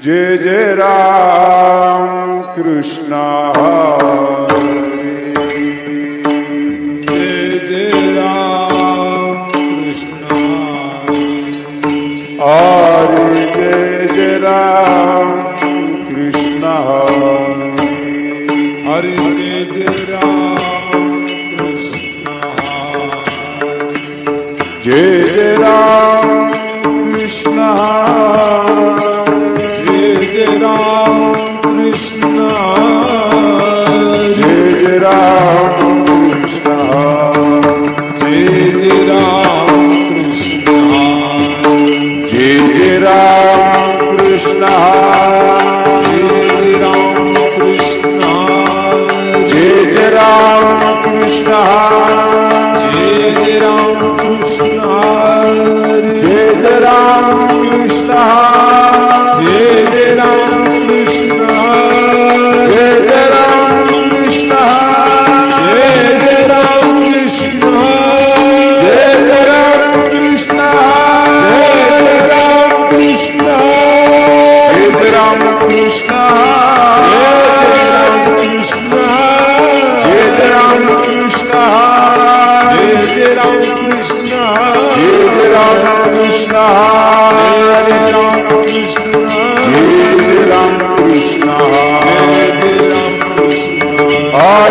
जय जय राम कृष्ण हरे जय जय राम कृष्ण हरे जय जय राम कृष्ण हरे जय जय राम कृष्ण जय जय राम कृष्ण जय जय राम कृष्ण जय जय राम कृष्ण जय जय राम कृष्ण जय जय राम कृष्ण जय राम कृष्ण जय जय राम कृष्ण जय जय राम कृष्ण जय जय राम कृष्ण जय जय राम कृष्ण जय जय राम कृष्ण जय जय राम कृष्ण जय जय राम कृष्ण जय जय राम कृष्ण जय जय राम कृष्ण जय जय राम जय कृष्ण जय राम कृष्ण जय जय राम कृष्ण जय जय राम कृष्ण जय जय राम कृष्ण जय जय राम कृष्ण जय जय राम कृष्ण हरे